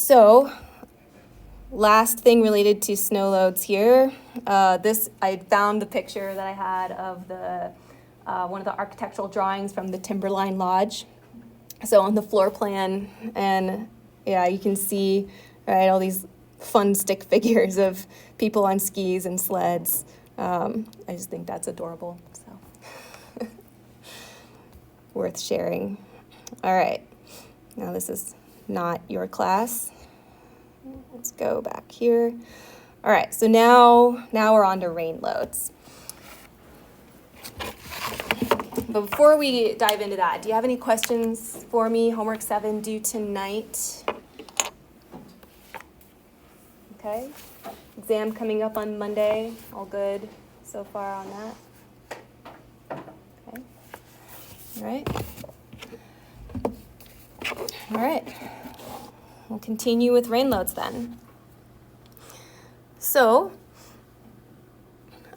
So, last thing related to snow loads here. I found the picture that I had of the one of the architectural drawings from the Timberline Lodge. So on the floor plan, and yeah, you can see, right, all these fun stick figures of people on skis and sleds. I just think that's adorable, so worth sharing. All right, now this is not your class. Let's go back here. All right, so now we're on to rain loads. But before we dive into that, do you have any questions for me? Homework 7 due tonight. Okay. Exam coming up on Monday. All good so far on that? Okay. All right. All right. We'll continue with rain loads then. So,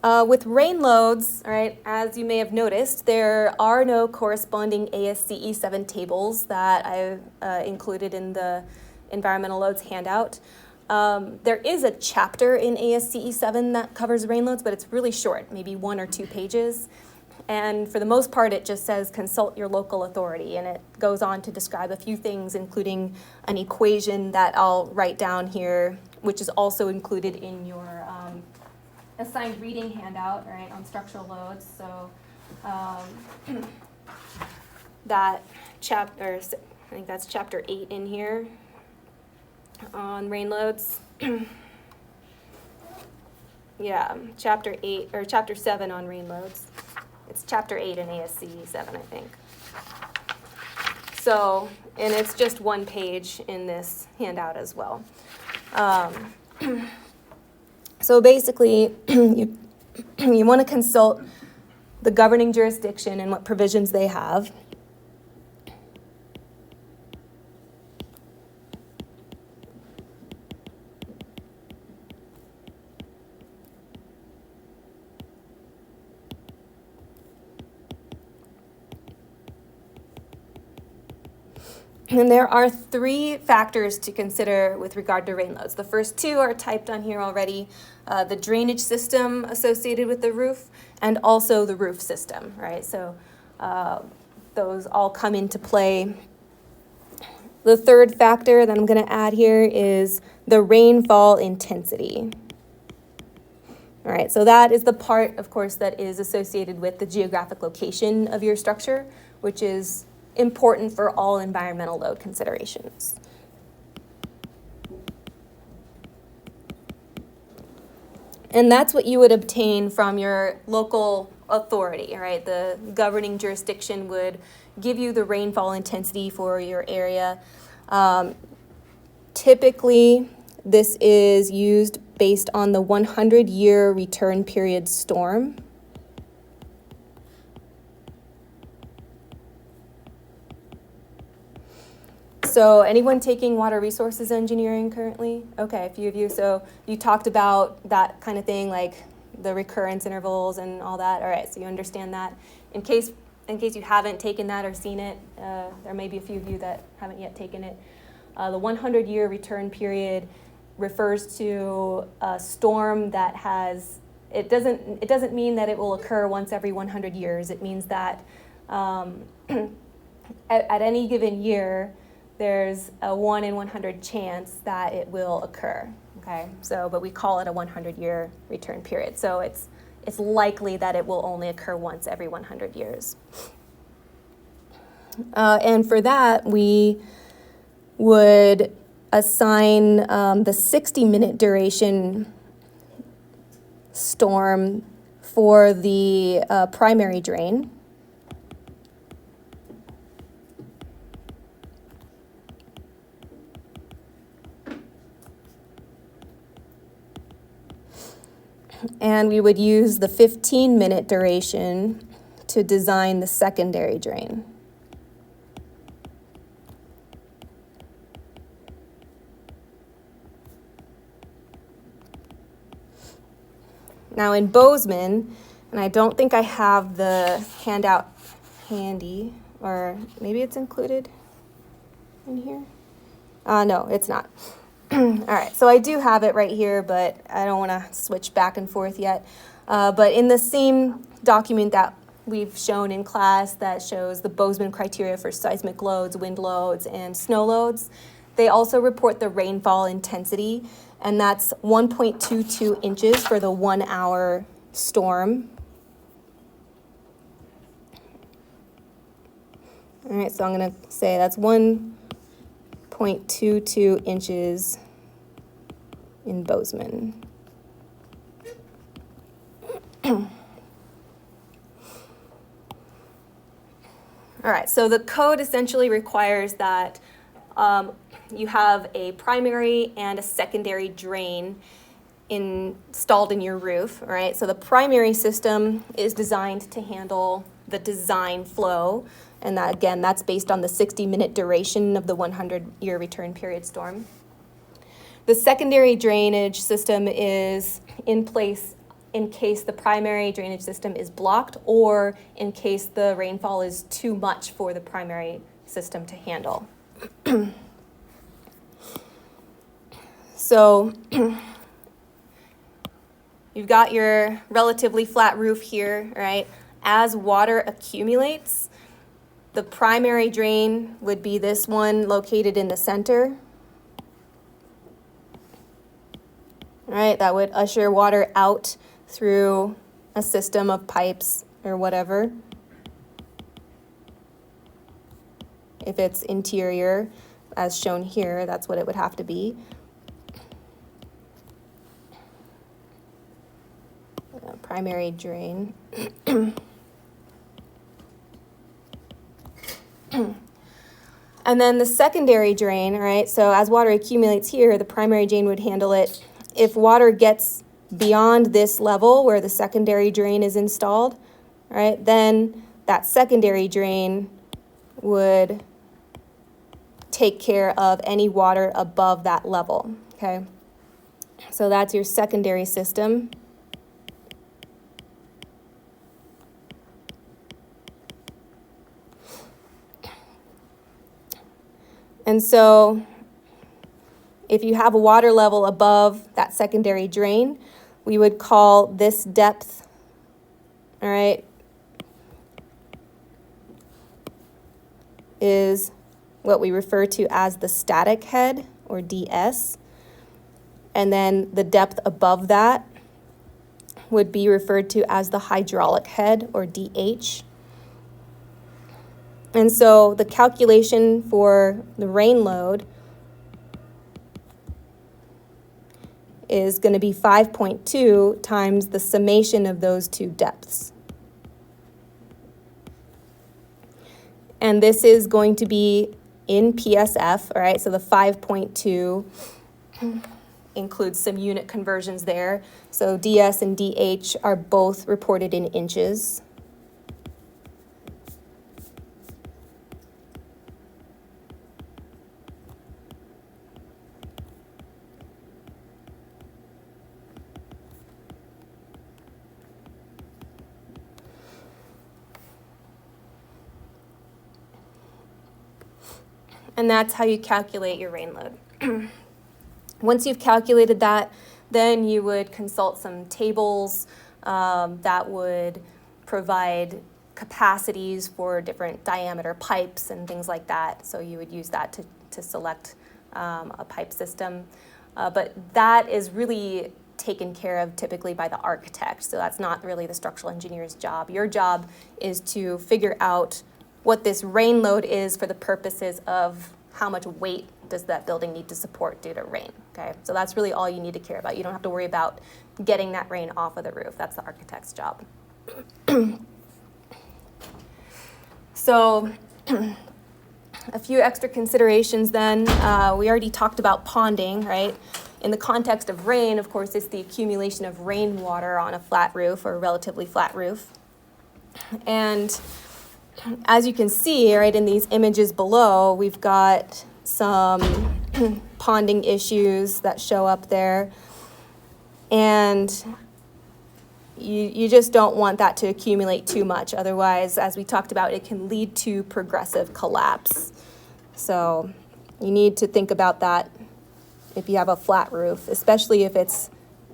with rain loads, all right, as you may have noticed, there are no corresponding ASCE 7 tables that I've included in the environmental loads handout. There is a chapter in ASCE 7 that covers rain loads, but it's really short, maybe 1 or 2 pages. And for the most part, it just says consult your local authority, and it goes on to describe a few things, including an equation that I'll write down here, which is also included in your assigned reading handout, right, on structural loads. So that chapter, I think that's chapter 8 in here on rain loads. Yeah, chapter 8 or chapter 7 on rain loads. It's chapter 8 in ASCE 7, I think. So, and it's just 1 page in this handout as well. So basically, you want to consult the governing jurisdiction and what provisions they have. And there are 3 factors to consider with regard to rain loads. The first 2 are typed on here already, the drainage system associated with the roof and also the roof system, right? So those all come into play. The third factor that I'm going to add here is the rainfall intensity. All right, so that is the part, of course, that is associated with the geographic location of your structure, which is important for all environmental load considerations. And that's what you would obtain from your local authority, right? The governing jurisdiction would give you the rainfall intensity for your area. Typically, this is used based on the 100-year return period storm. So anyone taking water resources engineering currently? Okay, a few of you. So you talked about that kind of thing, like the recurrence intervals and all that. All right, so you understand that. In case you haven't taken that or seen it, there may be a few of you that haven't yet taken it. The 100-year return period refers to a storm that has, it doesn't mean that it will occur once every 100 years. It means that at any given year, there's a 1 in 100 chance that it will occur, okay? So, but we call it a 100-year return period. So it's likely that it will only occur once every 100 years. And for that, we would assign the 60-minute duration storm for the primary drain. And we would use the 15-minute duration to design the secondary drain. Now in Bozeman, and I don't think I have the handout handy, or maybe it's included in here. No, it's not. All right, so I do have it right here, but I don't want to switch back and forth yet. But in the same document that we've shown in class that shows the Bozeman criteria for seismic loads, wind loads, and snow loads, they also report the rainfall intensity, and that's 1.22 inches for the 1 hour storm. All right, so I'm going to say that's 1.22 inches in Bozeman. All right, so the code essentially requires that you have a primary and a secondary drain installed in your roof, all right? So the primary system is designed to handle the design flow, and that, again, that's based on the 60-minute duration of the 100-year return period storm. The secondary drainage system is in place in case the primary drainage system is blocked or in case the rainfall is too much for the primary system to handle. So you've got your relatively flat roof here, right? As water accumulates, the primary drain would be this one located in the center. Right, that would usher water out through a system of pipes or whatever. If it's interior, as shown here, that's what it would have to be. Primary drain. And then the secondary drain, right? So as water accumulates here, the primary drain would handle it. If water gets beyond this level where the secondary drain is installed, right, then that secondary drain would take care of any water above that level, okay? So that's your secondary system. And so if you have a water level above that secondary drain, we would call this depth, all right, is what we refer to as the static head, or DS. And then the depth above that would be referred to as the hydraulic head, or DH. And so the calculation for the rain load is going to be 5.2 times the summation of those two depths. And this is going to be in PSF, all right? So the 5.2 includes some unit conversions there. So DS and DH are both reported in inches. And that's how you calculate your rain load. Once you've calculated that, then you would consult some tables that would provide capacities for different diameter pipes and things like that. So you would use that to select a pipe system. But that is really taken care of typically by the architect. So that's not really the structural engineer's job. Your job is to figure out what this rain load is for the purposes of how much weight does that building need to support due to rain, okay? So that's really all you need to care about. You don't have to worry about getting that rain off of the roof. That's the architect's job. So a few extra considerations then. We already talked about ponding, right? In the context of rain, of course, it's the accumulation of rainwater on a flat roof or a relatively flat roof. And as you can see, right, in these images below, we've got some ponding issues that show up there. And you just don't want that to accumulate too much. Otherwise, as we talked about, it can lead to progressive collapse. So You need to think about that if you have a flat roof, especially if it's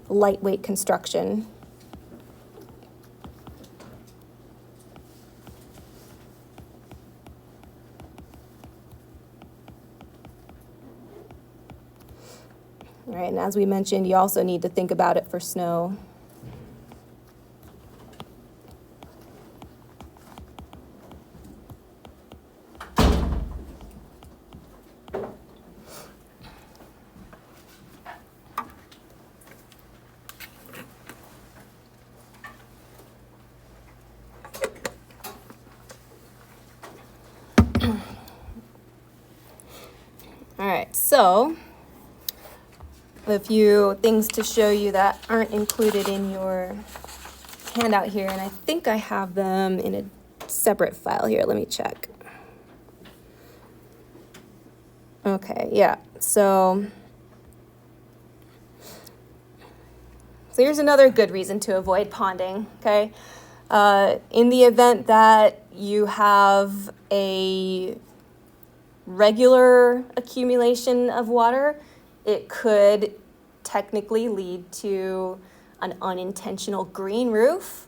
lightweight construction. All right, and as we mentioned, you also need to think about it for snow. All right, so a few things to show you that aren't included in your handout here, and I think I have them in a separate file here. Let me check. Okay, yeah, so here's another good reason to avoid ponding, okay? In the event that you have a regular accumulation of water, it could technically lead to an unintentional green roof,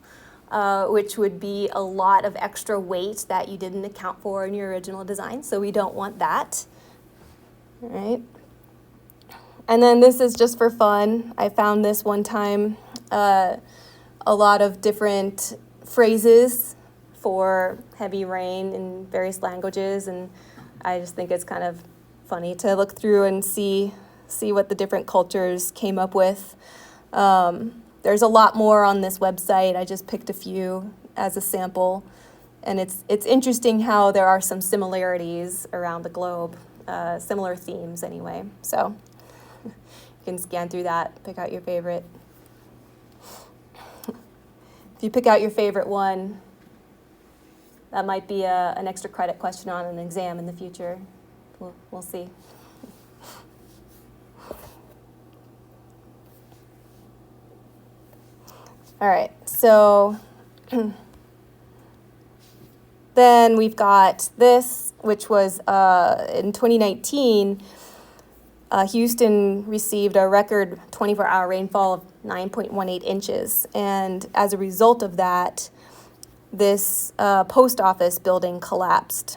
which would be a lot of extra weight that you didn't account for in your original design. So we don't want that. All right. And then this is just for fun. I found this one time, a lot of different phrases for heavy rain in various languages, and I just think it's kind of funny to look through and see what the different cultures came up with. There's a lot more on this website. I just picked a few as a sample, and it's interesting how there are some similarities around the globe, similar themes anyway. So you can scan through that, pick out your favorite. If you pick out your favorite one, that might be an extra credit question on an exam in the future. We'll see. All right, so then we've got this, which was in 2019, Houston received a record 24-hour rainfall of 9.18 inches. And as a result of that, this post office building collapsed.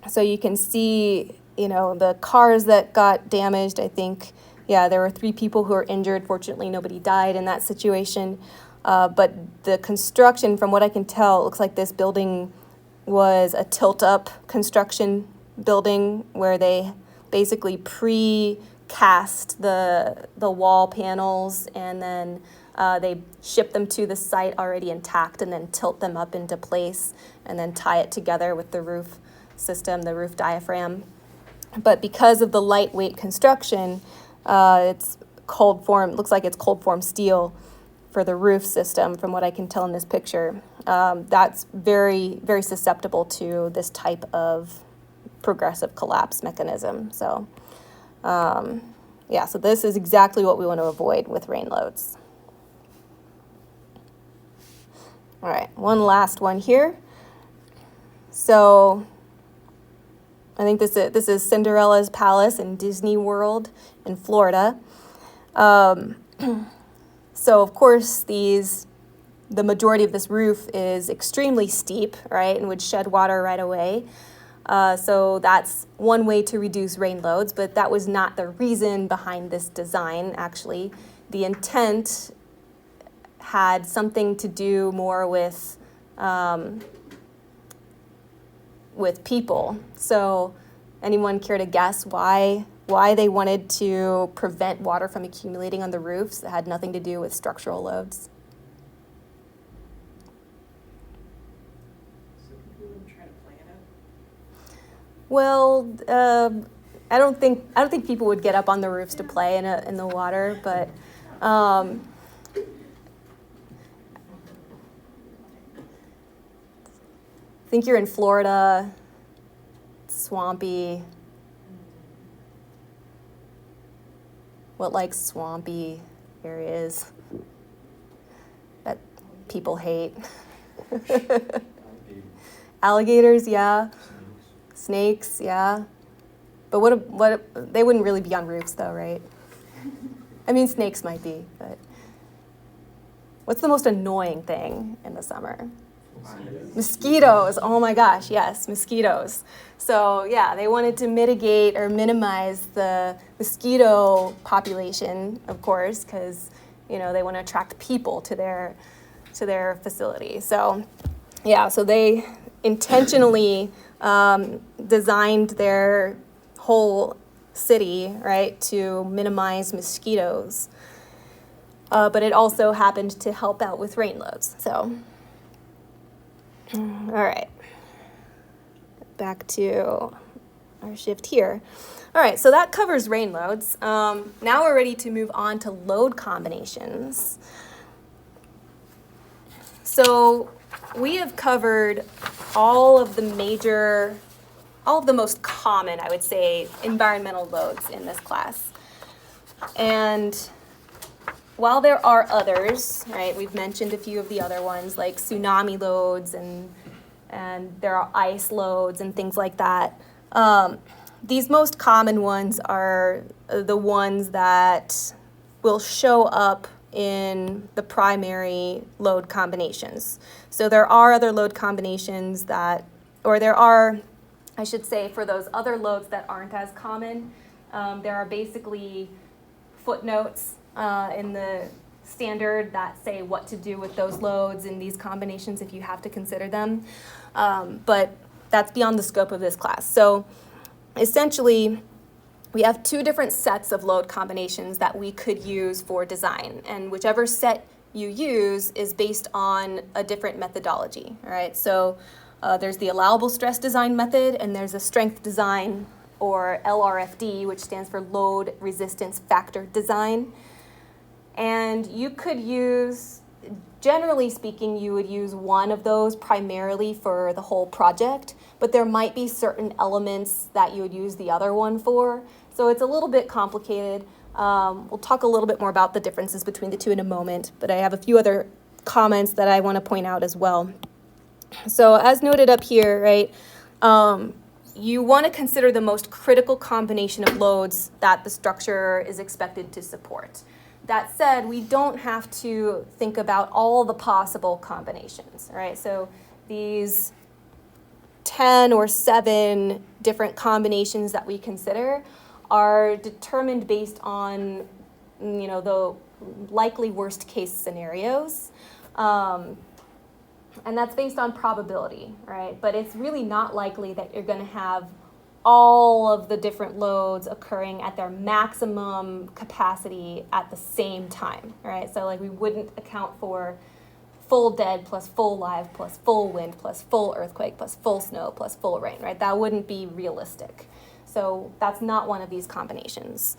So you can see, the cars that got damaged. I think, there were 3 people who were injured. Fortunately, nobody died in that situation. But the construction, from what I can tell, it looks like this building was a tilt-up construction building where they basically pre-cast the wall panels, and then they ship them to the site already intact and then tilt them up into place and then tie it together with the roof system, the roof diaphragm. But because of the lightweight construction, it's cold form, looks like it's cold form steel for the roof system, from what I can tell in this picture. That's very, very susceptible to this type of progressive collapse mechanism. So, so this is exactly what we want to avoid with rain loads. All right, one last one here. So I think this is Cinderella's Palace in Disney World in Florida. So of course the majority of this roof is extremely steep, right, and would shed water right away. So that's one way to reduce rain loads, but that was not the reason behind this design, actually. The intent had something to do more with people. So anyone care to guess why they wanted to prevent water from accumulating on the roofs that had nothing to do with structural loads? Well, I don't think people would get up on the roofs to play in the water, but I think you're in Florida, swampy. What swampy areas that people hate? Alligators, yeah. Snakes, yeah. But what they wouldn't really be on roofs though, right? I mean, snakes might be, but what's the most annoying thing in the summer? Mosquitoes. Oh my gosh, yes, mosquitoes. So yeah, they wanted to mitigate or minimize the mosquito population, of course, because they want to attract people to their facility. So yeah, so they intentionally designed their whole city, right, to minimize mosquitoes. But it also happened to help out with rain loads. So, all right, back to our shift here. All right, so that covers rain loads. Now we're ready to move on to load combinations. So we have covered all of the most common, I would say, environmental loads in this class. And while there are others, right, we've mentioned a few of the other ones like tsunami loads and there are ice loads and things like that. These most common ones are the ones that will show up in the primary load combinations. So there are other load combinations I should say, for those other loads that aren't as common, there are basically footnotes in the standard that say what to do with those loads in these combinations if you have to consider them. But that's beyond the scope of this class. So essentially, we have two different sets of load combinations that we could use for design. And whichever set you use is based on a different methodology, all right? So there's the allowable stress design method, and there's a strength design, or LRFD, which stands for load resistance factor design. And you could use, generally speaking, you would use one of those primarily for the whole project, but there might be certain elements that you would use the other one for. So it's a little bit complicated. We'll talk a little bit more about the differences between the two in a moment, but I have a few other comments that I want to point out as well. So as noted up here, right, you want to consider the most critical combination of loads that the structure is expected to support. That said, we don't have to think about all the possible combinations, right? So these 10 or 7 different combinations that we consider are determined based on, the likely worst case scenarios. And that's based on probability, right? But it's really not likely that you're going to have all of the different loads occurring at their maximum capacity at the same time, right? So we wouldn't account for full dead plus full live plus full wind plus full earthquake plus full snow plus full rain, right? That wouldn't be realistic. So that's not one of these combinations.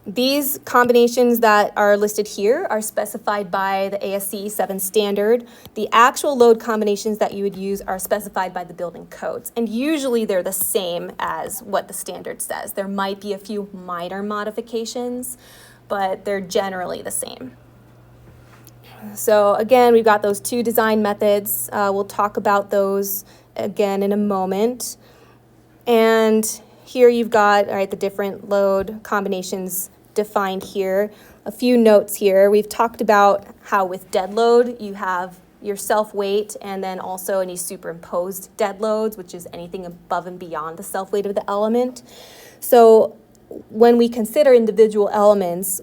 These combinations that are listed here are specified by the ASCE 7 standard. The actual load combinations that you would use are specified by the building codes, and usually they're the same as what the standard says. There might be a few minor modifications, but they're generally the same. So again, we've got those two design methods. We'll talk about those again in a moment. And here you've got, all right, the different load combinations defined here. A few notes here. We've talked about how with dead load, you have your self-weight and then also any superimposed dead loads, which is anything above and beyond the self-weight of the element. So when we consider individual elements,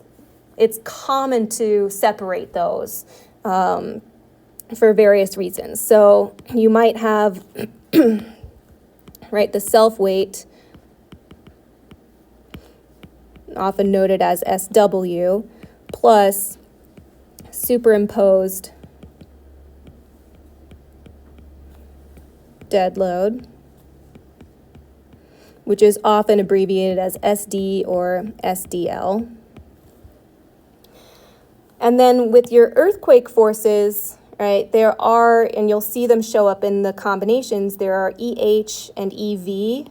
it's common to separate those for various reasons. So you might have, right, the self-weight, often noted as SW, plus superimposed dead load, which is often abbreviated as SD or SDL. And then with your earthquake forces, right, there are, and you'll see them show up in the combinations, there are EH and EV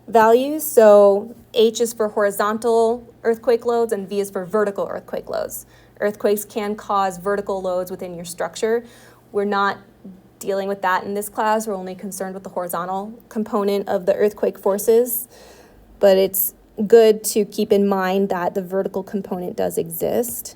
values. So H is for horizontal earthquake loads and V is for vertical earthquake loads. Earthquakes can cause vertical loads within your structure. We're not dealing with that in this class. We're only concerned with the horizontal component of the earthquake forces, but it's good to keep in mind that the vertical component does exist.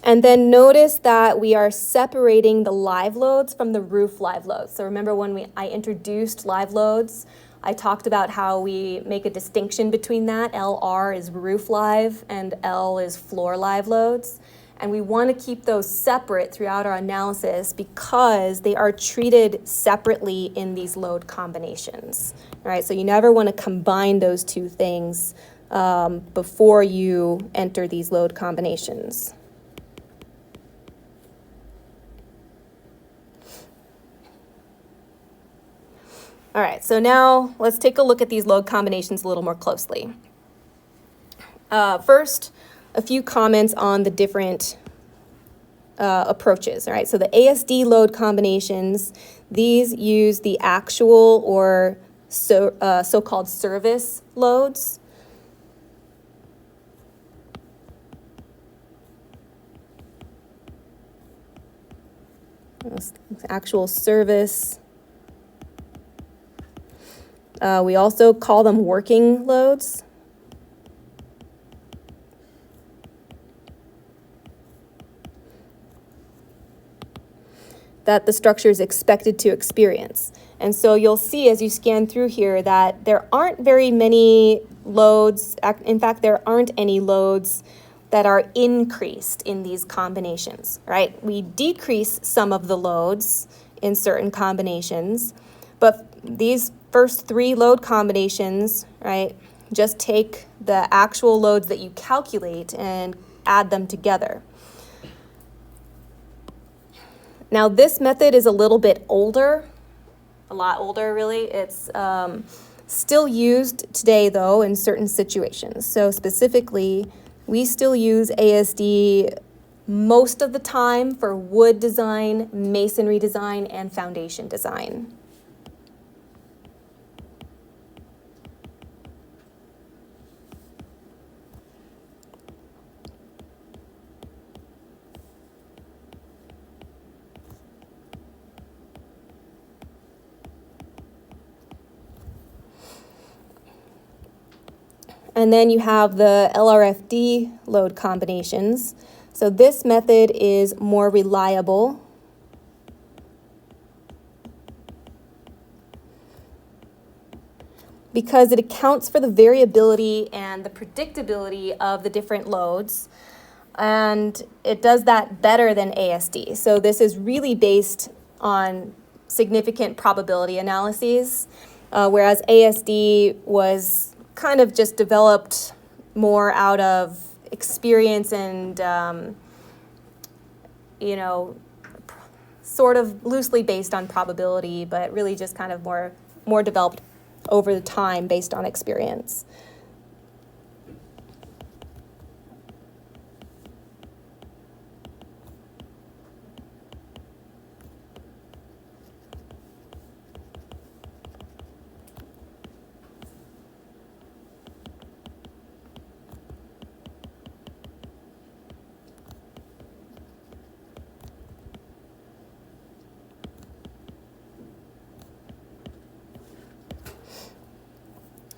And then notice that we are separating the live loads from the roof live loads. So remember when I introduced live loads, I talked about how we make a distinction between that. LR is roof live and L is floor live loads. And we want to keep those separate throughout our analysis because they are treated separately in these load combinations. All right, so you never want to combine those two things before you enter these load combinations. All right, so now let's take a look at these load combinations a little more closely. First, a few comments on the different approaches. All right, so the ASD load combinations, these use the actual or so-called service loads. Actual service. We also call them working loads. That the structure is expected to experience. And so you'll see as you scan through here that there aren't very many loads. In fact, there aren't any loads that are increased in these combinations, right? We decrease some of the loads in certain combinations, but these first three load combinations, right, just take the actual loads that you calculate and add them together. Now, this method is a little bit older, a lot older, really. It's still used today, though, in certain situations. So specifically, we still use ASD most of the time for wood design, masonry design, and foundation design. And then you have the LRFD load combinations. So this method is more reliable. Because it accounts for the variability and the predictability of the different loads. And it does that better than ASD. So this is really based on significant probability analyses, whereas ASD was kind of just developed more out of experience and, sort of loosely based on probability, but really just kind of more developed over the time based on experience.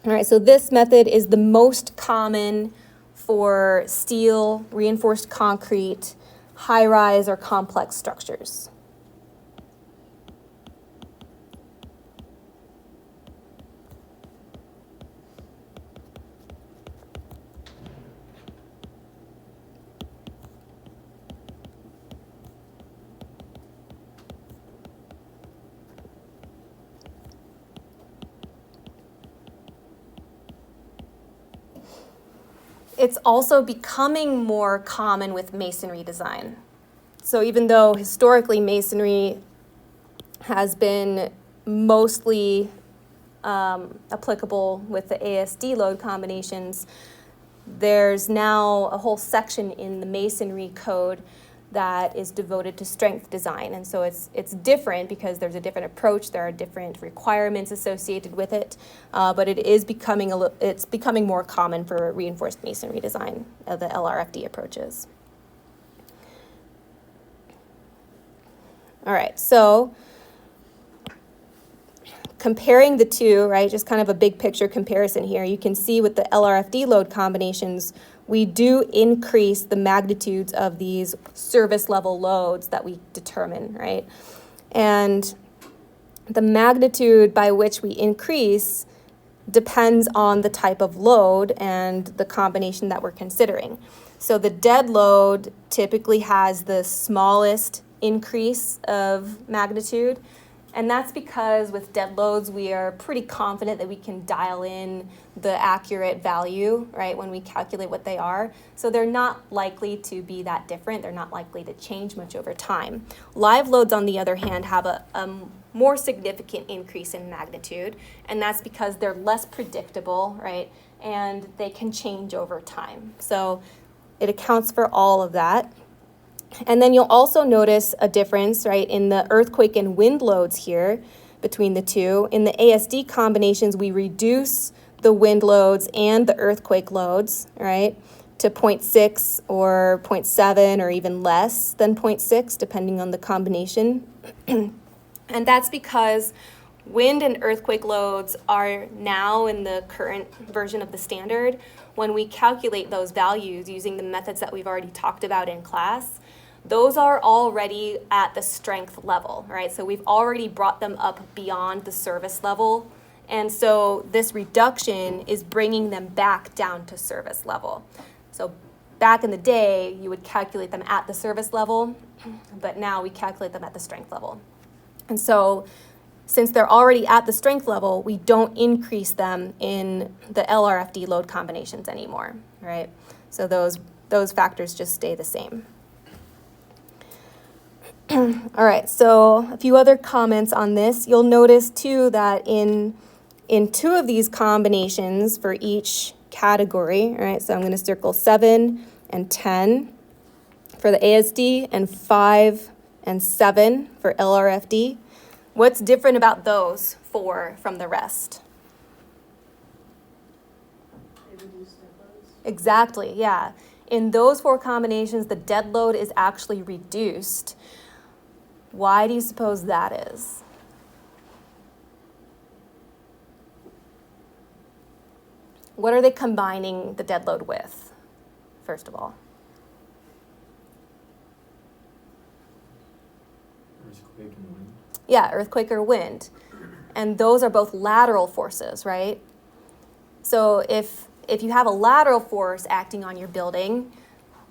All right, so this method is the most common for steel, reinforced concrete, high-rise or complex structures. It's also becoming more common with masonry design. So even though historically masonry has been mostly applicable with the ASD load combinations, there's now a whole section in the masonry code that is devoted to strength design. And so it's different because there's a different approach, there are different requirements associated with it, but it is becoming more common for reinforced masonry design, the LRFD approaches. All right, so comparing the two, right, just kind of a big picture comparison here, you can see with the LRFD load combinations, we do increase the magnitudes of these service level loads that we determine, right? And the magnitude by which we increase depends on the type of load and the combination that we're considering. So the dead load typically has the smallest increase of magnitude, and that's because with dead loads, we are pretty confident that we can dial in the accurate value, right, when we calculate what they are. So they're not likely to be that different. They're not likely to change much over time. Live loads, on the other hand, have a more significant increase in magnitude, and that's because they're less predictable, right, and they can change over time. So it accounts for all of that. And then you'll also notice a difference, right, in the earthquake and wind loads here between the two. In the ASD combinations, we reduce the wind loads and the earthquake loads, right, to 0.6 or 0.7 or even less than 0.6, depending on the combination. And that's because wind and earthquake loads are now in the current version of the standard. When we calculate those values using the methods that we've already talked about in class, those are already at the strength level, right? So we've already brought them up beyond the service level. And so this reduction is bringing them back down to service level. So back in the day, you would calculate them at the service level, but now we calculate them at the strength level. And so since they're already at the strength level, we don't increase them in the LRFD load combinations anymore, right? So those factors just stay the same. All right, so a few other comments on this. You'll notice too that in two of these combinations for each category, all right, so I'm going to circle 7 and 10 for the ASD and 5 and 7 for LRFD. What's different about those four from the rest? Exactly, yeah. In those four combinations, the dead load is actually reduced. Why do you suppose that is? What are they combining the dead load with, first of all? Earthquake and wind. Yeah, earthquake or wind. And those are both lateral forces, right? So if you have a lateral force acting on your building,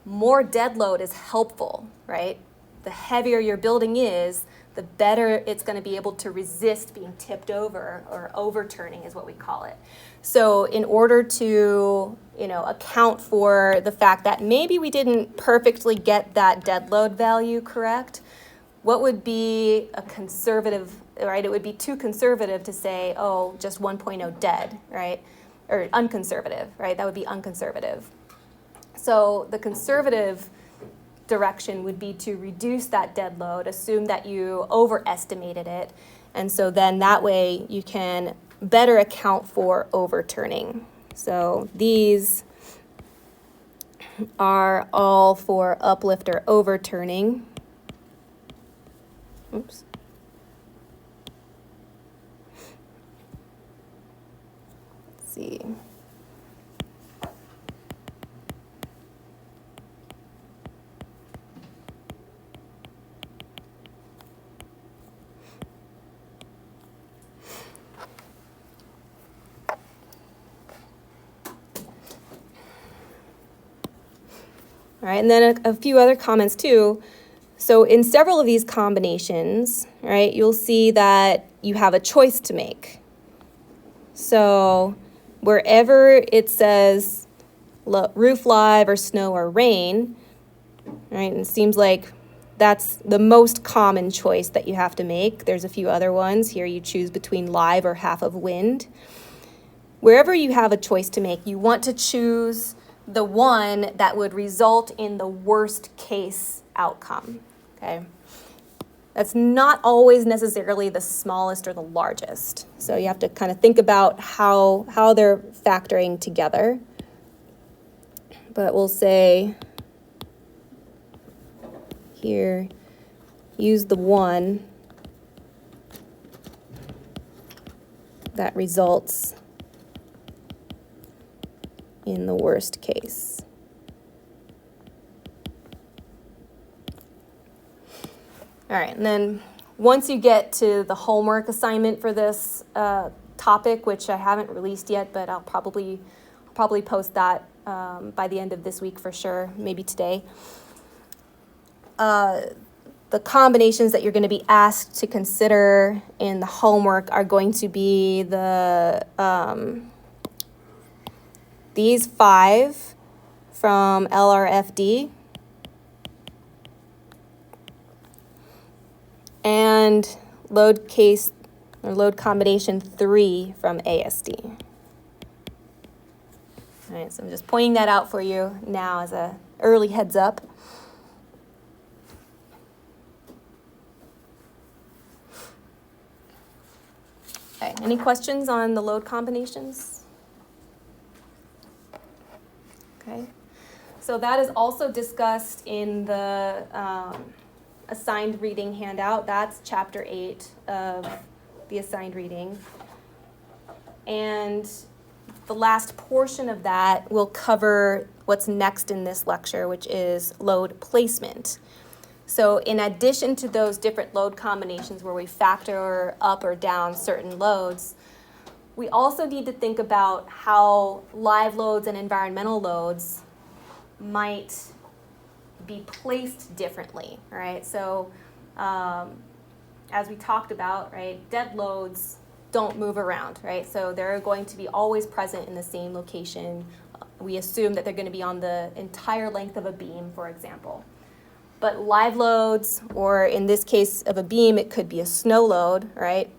more dead load is helpful, right? The heavier your building is, the better it's going to be able to resist being tipped over, or overturning is what we call it. So in order to, account for the fact that maybe we didn't perfectly get that dead load value correct, what would be a conservative, right? It would be too conservative to say, oh, just 1.0 dead, right? Or unconservative, right? That would be unconservative. So the conservative direction would be to reduce that dead load, assume that you overestimated it, and so then that way you can better account for overturning. So these are all for uplift or overturning. Oops. Let's see. All right, and then a few other comments too. So in several of these combinations, right, you'll see that you have a choice to make. So wherever it says roof live or snow or rain, right, and it seems like that's the most common choice that you have to make. There's a few other ones. Here you choose between live or half of wind. Wherever you have a choice to make, you want to choose the one that would result in the worst case outcome, okay? That's not always necessarily the smallest or the largest. So you have to kind of think about how they're factoring together. But we'll say here, use the one that results in the worst case. All right, and then once you get to the homework assignment for this topic, which I haven't released yet, but I'll probably post that by the end of this week for sure, maybe today. The combinations that you're going to be asked to consider in the homework are going to be these 5 from LRFD and load case or load combination 3 from ASD. All right, so I'm just pointing that out for you now as an early heads up. Okay, any questions on the load combinations? Okay, so that is also discussed in the assigned reading handout. That's chapter 8 of the assigned reading. And the last portion of that will cover what's next in this lecture, which is load placement. So in addition to those different load combinations where we factor up or down certain loads, we also need to think about how live loads and environmental loads might be placed differently, right? So as we talked about, right, dead loads don't move around, right? So they're going to be always present in the same location. We assume that they're going to be on the entire length of a beam, for example. But live loads, or in this case of a beam, it could be a snow load, right?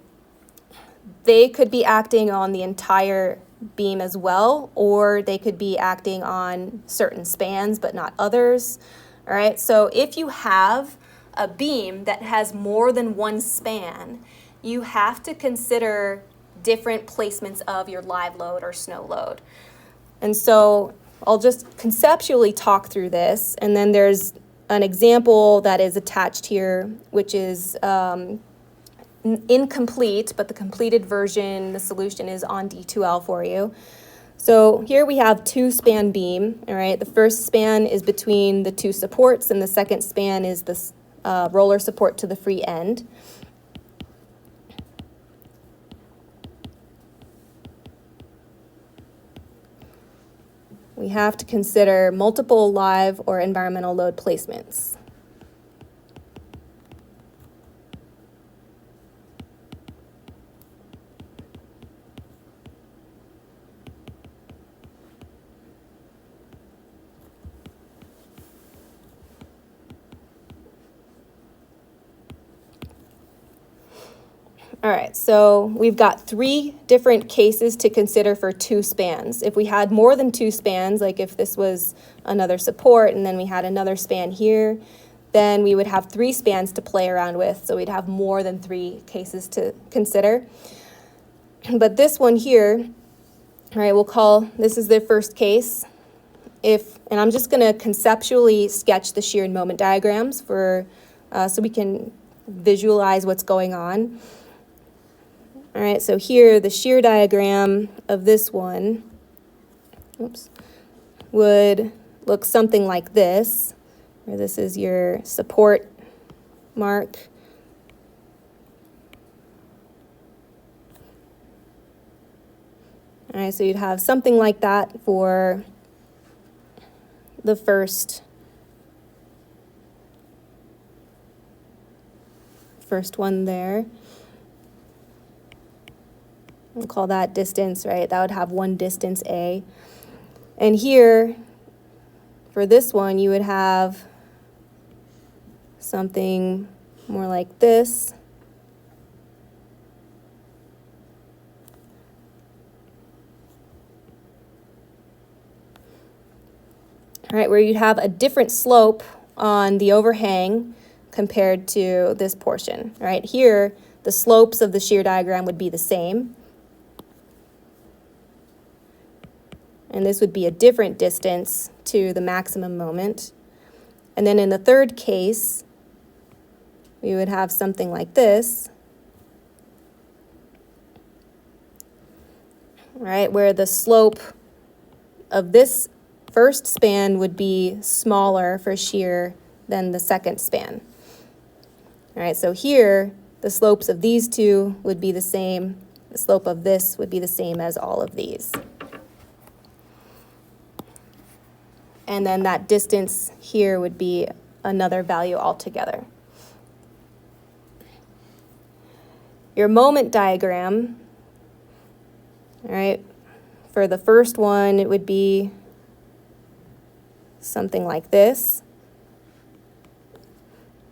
They could be acting on the entire beam as well, or they could be acting on certain spans but not others, all right? So if you have a beam that has more than one span, you have to consider different placements of your live load or snow load. And so I'll just conceptually talk through this, and then there's an example that is attached here, which is incomplete, but the completed version, the solution is on D2L for you. So here we have 2-span beam, all right? The first span is between the 2 supports, and the second span is this roller support to the free end. We have to consider multiple live or environmental load placements. All right, so we've got 3 different cases to consider for 2 spans. If we had more than 2 spans, like if this was another support and then we had another span here, then we would have 3 spans to play around with, so we'd have more than 3 cases to consider. But this one here, all right, we'll call, this is the first case. And I'm just gonna conceptually sketch the shear and moment diagrams for, so we can visualize what's going on. All right, so here the shear diagram of this one, would look something like this, where this is your support mark. All right, so you'd have something like that for the first one there. We'll call that distance, right? That would have one distance A. And here, for this one, you would have something more like this. All right, where you'd have a different slope on the overhang compared to this portion, right? Here, the slopes of the shear diagram would be the same. And this would be a different distance to the maximum moment. And then in the third case, we would have something like this, right, where the slope of this first span would be smaller for shear than the second span. All right, so here, the slopes of these two would be the same. The slope of this would be the same as all of these. And then that distance here would be another value altogether. Your moment diagram, all right, for the first one, it would be something like this.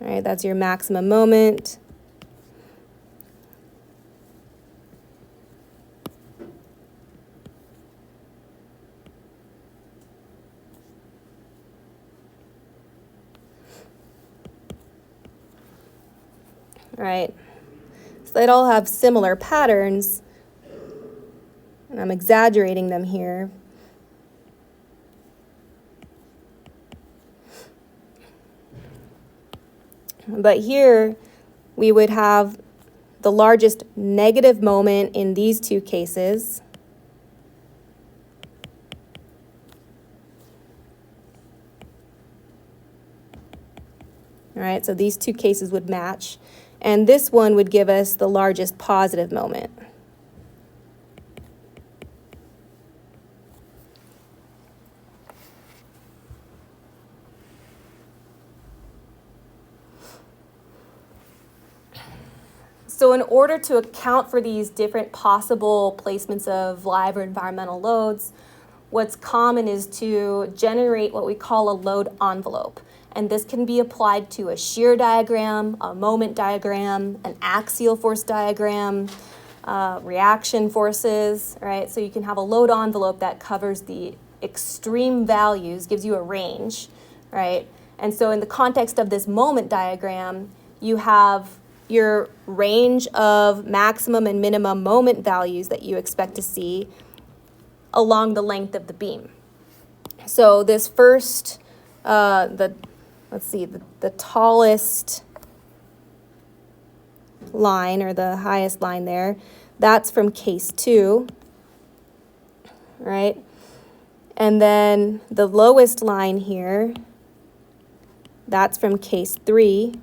All right, that's your maximum moment. All right, so they'd all have similar patterns, and I'm exaggerating them here. But here, we would have the largest negative moment in these two cases. All right, so these two cases would match. And this one would give us the largest positive moment. So in order to account for these different possible placements of live or environmental loads, what's common is to generate what we call a load envelope. And this can be applied to a shear diagram, a moment diagram, an axial force diagram, reaction forces, right? So you can have a load envelope that covers the extreme values, gives you a range, right? And so in the context of this moment diagram, you have your range of maximum and minimum moment values that you expect to see along the length of the beam. So this first, the tallest line, or the highest line there, that's from case 2, right? And then the lowest line here, that's from case 3.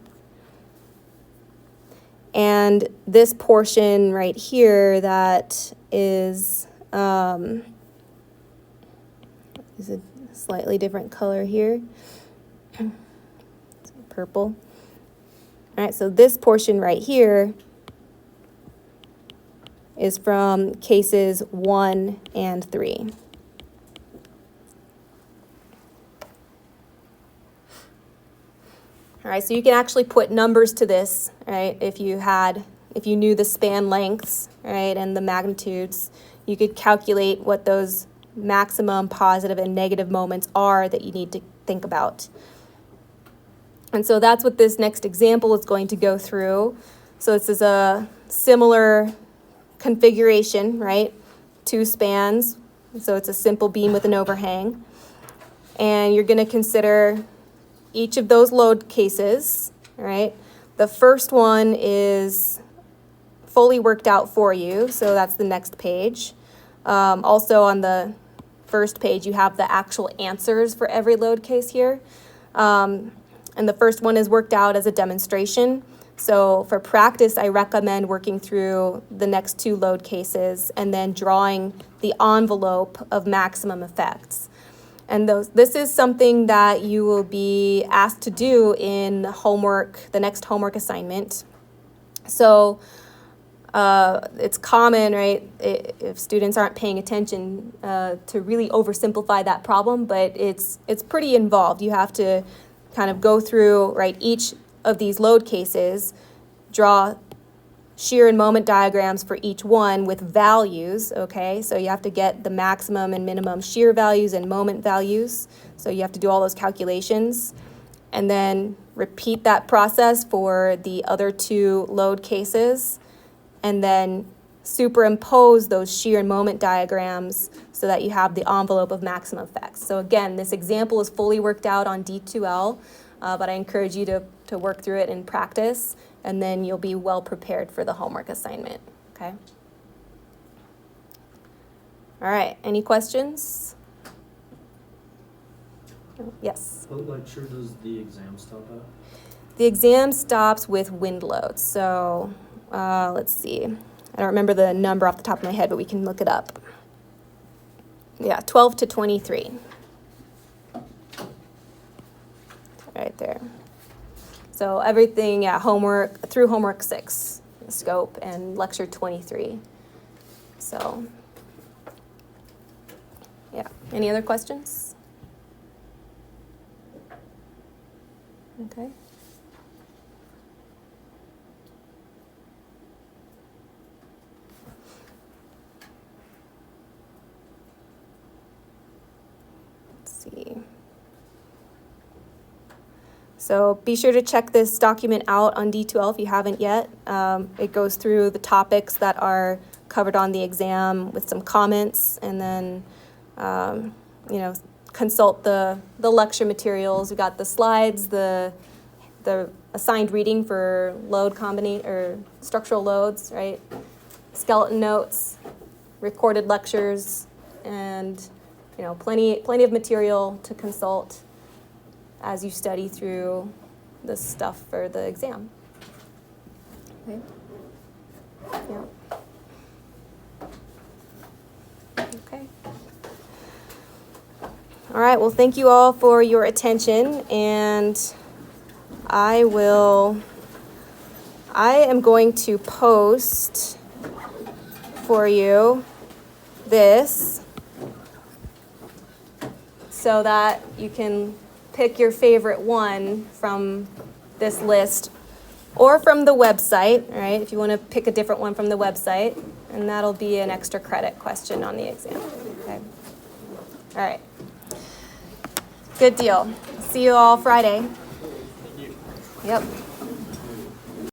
And this portion right here that is a slightly different color here. It's purple. All right, so this portion right here is from cases 1 and 3. All right, so you can actually put numbers to this, right? If you knew the span lengths, right, and the magnitudes, you could calculate what those maximum positive and negative moments are that you need to think about. And so that's what this next example is going to go through. So this is a similar configuration, right? 2 spans, so it's a simple beam with an overhang. And you're going to consider each of those load cases, right? The first one is fully worked out for you, so that's the next page. Also on the first page, you have the actual answers for every load case here. And the first one is worked out as a demonstration. So for practice, I recommend working through the next 2 load cases and then drawing the envelope of maximum effects. And this is something that you will be asked to do in homework, the next homework assignment. So it's common, right, if students aren't paying attention to really oversimplify that problem, but it's pretty involved. You have to kind of go through, right, each of these load cases, draw shear and moment diagrams for each one with values, okay? So you have to get the maximum and minimum shear values and moment values. So you have to do all those calculations and then repeat that process for the other 2 load cases and then superimpose those shear and moment diagrams so that you have the envelope of maximum effects. So again, this example is fully worked out on D2L, but I encourage you to to work through it in practice, and then you'll be well prepared for the homework assignment, okay? All right, any questions? Yes? What lecture does the exam stop at? The exam stops with wind loads, so let's see. I don't remember the number off the top of my head, but we can look it up. Yeah, 12 to 23. Right there. So everything, yeah, homework, through homework 6, scope, and lecture 23. So, yeah. Any other questions? Okay. Let's see. So be sure to check this document out on D2L if you haven't yet. It goes through the topics that are covered on the exam with some comments, and then, consult the lecture materials. We got the slides, the assigned reading for load combination or structural loads, right? Skeleton notes, recorded lectures, and plenty of material to consult as you study through this stuff for the exam. Okay. Yeah. Okay. All right, well, thank you all for your attention, and I am going to post for you this so that you can pick your favorite one from this list or from the website, all right, if you want to pick a different one from the website, and that'll be an extra credit question on the exam, okay? All right. Good deal. See you all Friday. Yep.